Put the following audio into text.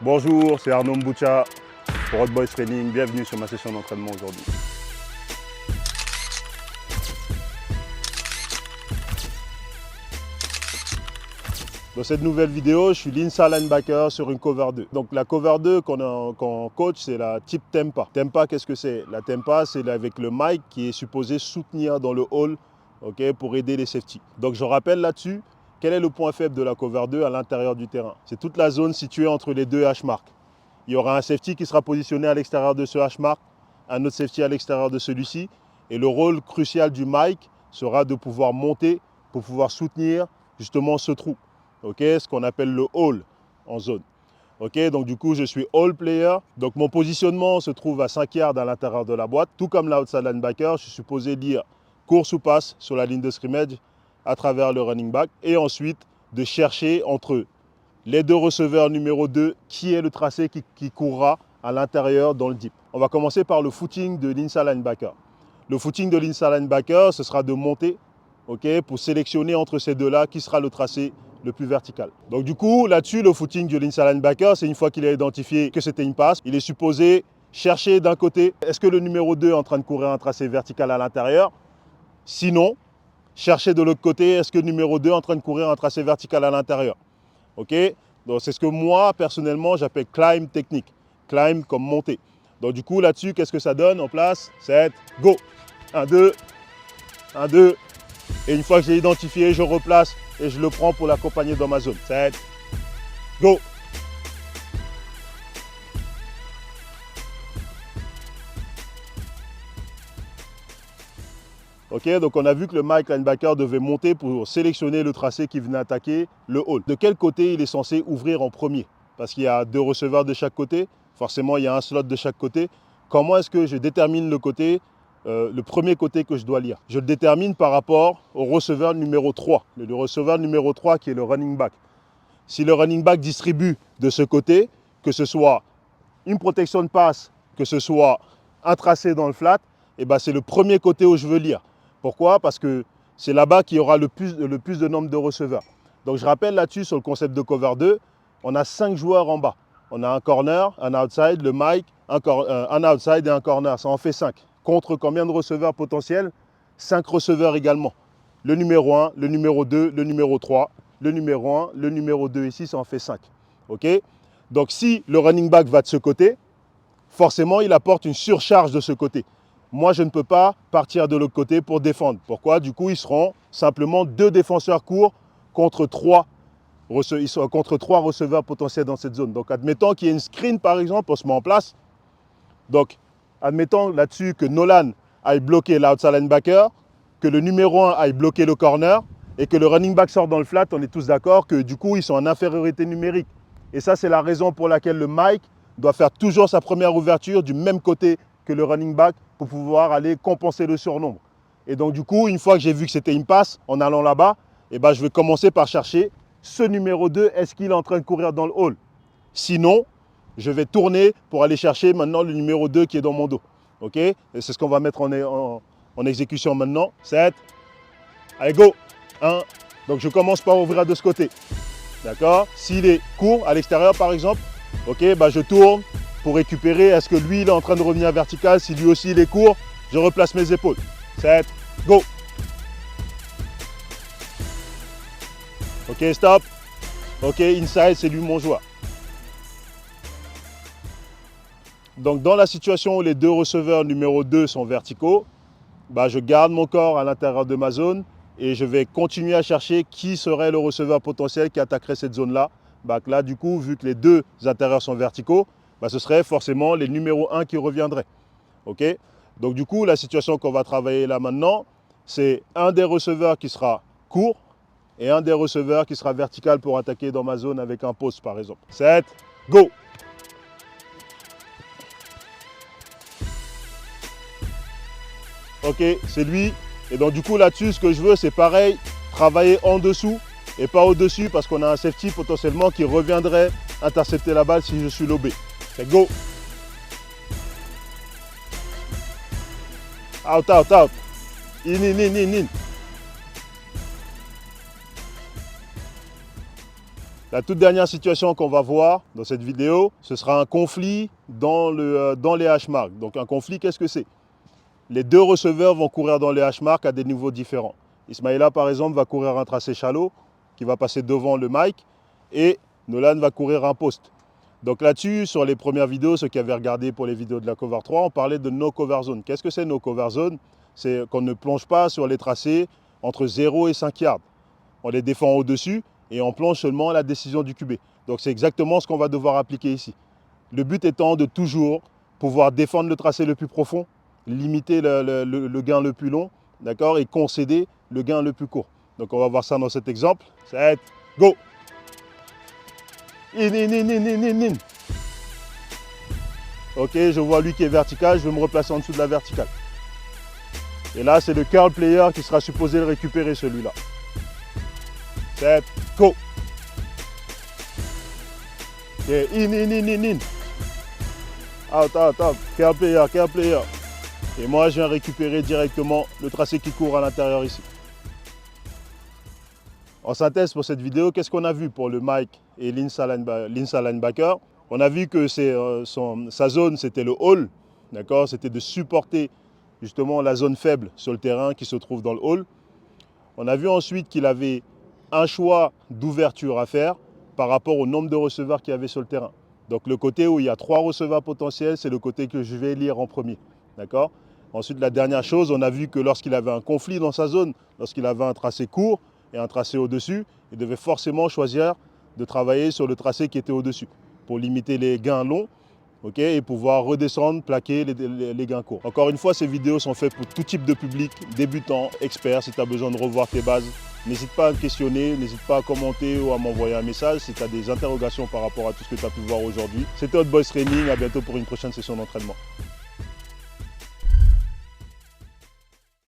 Bonjour, c'est Arnaud Mboucha pour Hot Boys Training. Bienvenue sur ma session d'entraînement aujourd'hui. Dans cette nouvelle vidéo, je suis l'inside linebacker sur une cover 2. Donc la cover 2 qu'on coach, c'est la type Tempa. Tempa, qu'est-ce que c'est? La Tempa, c'est avec le mic qui est supposé soutenir dans le hall, pour aider les safety. Donc je rappelle là-dessus, quel est le point faible de la cover 2 à l'intérieur du terrain? C'est toute la zone située entre les deux hash-marks. Il y aura un safety qui sera positionné à l'extérieur de ce hash-mark, un autre safety à l'extérieur de celui-ci. Et le rôle crucial du mic sera de pouvoir monter pour pouvoir soutenir justement ce trou. Ce qu'on appelle le hall en zone. Donc du coup, je suis all player. Donc mon positionnement se trouve à 5 yards à l'intérieur de la boîte. Tout comme l'outside linebacker, je suis supposé lire course ou passe sur la ligne de scrimmage à travers le running back. Et ensuite, de chercher entre les deux receveurs numéro 2, qui est le tracé qui courra à l'intérieur dans le deep. On va commencer par le footing de l'inside linebacker. Le footing de l'inside linebacker, ce sera de monter pour sélectionner entre ces deux-là qui sera le tracé le plus vertical. Donc du coup, là-dessus, le footing de l'inside linebacker, c'est une fois qu'il a identifié que c'était une passe, il est supposé chercher d'un côté, est-ce que le numéro 2 est en train de courir un tracé vertical à l'intérieur? Sinon, chercher de l'autre côté, est-ce que le numéro 2 est en train de courir un tracé vertical à l'intérieur? Donc c'est ce que moi, personnellement, j'appelle climb technique. Climb comme monter. Donc du coup, là-dessus, qu'est-ce que ça donne en place? 7, go. 1, 2, 1, 2. Et une fois que j'ai identifié, je replace et je le prends pour l'accompagner dans ma zone. 7, go. Donc on a vu que le mic linebacker devait monter pour sélectionner le tracé qui venait attaquer le hall. De quel côté il est censé ouvrir en premier? Parce qu'il y a deux receveurs de chaque côté, forcément il y a un slot de chaque côté. Comment est-ce que je détermine le côté, le premier côté que je dois lire? Je le détermine par rapport au receveur numéro 3, le receveur numéro 3 qui est le running back. Si le running back distribue de ce côté, que ce soit une protection de passe, que ce soit un tracé dans le flat, c'est le premier côté où je veux lire. Pourquoi? Parce que c'est là-bas qu'il y aura le plus de nombre de receveurs. Donc je rappelle là-dessus, sur le concept de cover 2, on a 5 joueurs en bas. On a un corner, un outside, le mic, un outside et un corner. Ça en fait 5. Contre combien de receveurs potentiels? 5 receveurs également. Le numéro 1, le numéro 2, le numéro 3, le numéro 1, le numéro 2 ici, ça en fait 5. Donc si le running back va de ce côté, forcément il apporte une surcharge de ce côté. Moi, je ne peux pas partir de l'autre côté pour défendre. Pourquoi? Du coup, ils seront simplement 2 défenseurs courts contre 3 receveurs potentiels dans cette zone. Donc, admettons qu'il y ait une screen, par exemple, on se met en place. Donc, admettons là-dessus que Nolan aille bloquer l'outside linebacker, que le numéro 1 aille bloquer le corner et que le running back sort dans le flat. On est tous d'accord que du coup, ils sont en infériorité numérique. Et ça, c'est la raison pour laquelle le mic doit faire toujours sa première ouverture du même côté que le running back pour pouvoir aller compenser le surnombre. Et donc du coup, une fois que j'ai vu que c'était une passe, en allant là-bas, je vais commencer par chercher ce numéro 2, est-ce qu'il est en train de courir dans le hall? Sinon, je vais tourner pour aller chercher maintenant le numéro 2 qui est dans mon dos. Et c'est ce qu'on va mettre en exécution maintenant. 7, allez go. 1, donc je commence par ouvrir de ce côté. D'accord? S'il est court à l'extérieur par exemple, je tourne pour récupérer. Est-ce que lui il est en train de revenir vertical? Si lui aussi il est court, je replace mes épaules. 7, go. Stop. Inside, c'est lui mon joueur. Donc dans la situation où les deux receveurs numéro 2 sont verticaux, je garde mon corps à l'intérieur de ma zone et je vais continuer à chercher qui serait le receveur potentiel qui attaquerait cette zone-là. Là, du coup, vu que les deux intérieurs sont verticaux, ce serait forcément les numéros 1 qui reviendraient. Donc du coup, la situation qu'on va travailler là maintenant, c'est un des receveurs qui sera court et un des receveurs qui sera vertical pour attaquer dans ma zone avec un post par exemple. 7, go. C'est lui. Et donc du coup là-dessus, ce que je veux, c'est pareil, travailler en dessous et pas au-dessus parce qu'on a un safety potentiellement qui reviendrait intercepter la balle si je suis lobé. C'est go. Out, out, out. In, in, in, in, in. La toute dernière situation qu'on va voir dans cette vidéo, ce sera un conflit dans les hash marks. Donc un conflit, qu'est-ce que c'est? Les deux receveurs vont courir dans les hash marks à des niveaux différents. Ismaïla, par exemple, va courir un tracé shallow qui va passer devant le mic et Nolan va courir un post. Donc là-dessus, sur les premières vidéos, ceux qui avaient regardé pour les vidéos de la cover 3, on parlait de no cover zone. Qu'est-ce que c'est no cover zone? C'est qu'on ne plonge pas sur les tracés entre 0 et 5 yards. On les défend au-dessus et on plonge seulement à la décision du QB. Donc c'est exactement ce qu'on va devoir appliquer ici. Le but étant de toujours pouvoir défendre le tracé le plus profond, limiter le gain le plus long, d'accord, et concéder le gain le plus court. Donc on va voir ça dans cet exemple. 7, go! In. Ok, je vois lui qui est vertical, je vais me replacer en dessous de la verticale. Et là, c'est le curl player qui sera supposé le récupérer, celui-là. 7, go! Ok, in. Out. Curl player. Et moi, je viens récupérer directement le tracé qui court à l'intérieur ici. En synthèse pour cette vidéo, qu'est-ce qu'on a vu pour le Mike et l'inside linebacker? On a vu que sa zone, c'était le hall, d'accord? C'était de supporter justement la zone faible sur le terrain qui se trouve dans le hall. On a vu ensuite qu'il avait un choix d'ouverture à faire par rapport au nombre de receveurs qu'il y avait sur le terrain. Donc le côté où il y a 3 receveurs potentiels, c'est le côté que je vais lire en premier, d'accord? Ensuite, la dernière chose, on a vu que lorsqu'il avait un conflit dans sa zone, lorsqu'il avait un tracé court et un tracé au-dessus, il devait forcément choisir de travailler sur le tracé qui était au-dessus pour limiter les gains longs, okay, et pouvoir redescendre, plaquer les gains courts. Encore une fois, ces vidéos sont faites pour tout type de public, débutants, experts. Si tu as besoin de revoir tes bases, n'hésite pas à me questionner, n'hésite pas à commenter ou à m'envoyer un message si tu as des interrogations par rapport à tout ce que tu as pu voir aujourd'hui. C'était Hot Boys Training, à bientôt pour une prochaine session d'entraînement.